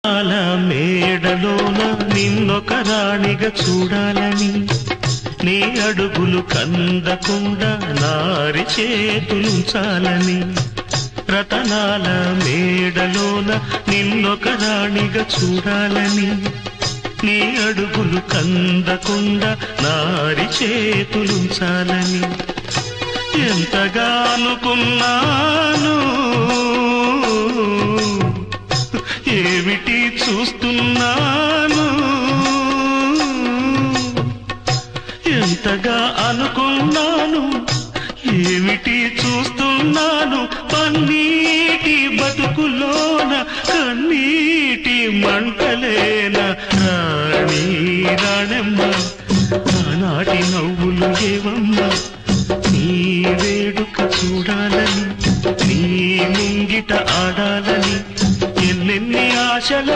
అల మేడలోన నిన్నొక రాణిగా చూడాలని నీ అడుగులు కందకుండా నారి చేతులుంచాలని రతనాల మేడలోన నిన్నొక రాణిగా చూడాలని నీ అడుగులు కందకుండా నారి చేతులుంచాలని ఎంతగా అనుకున్నాను ఏమిటి చూస్తున్నాను ఎంతగా అనుకున్నాను ఏమిటి చూస్తున్నాను పన్నీటి బతుకులోన కన్నీటి మంటలేన రాణి రాణమ్మ ఆనాటి నవ్వులు ఏవమ్మా నీ వేడుక చూడాలని నీ ముంగిట ఆడాలని ఎన్నెన్ని ఆశల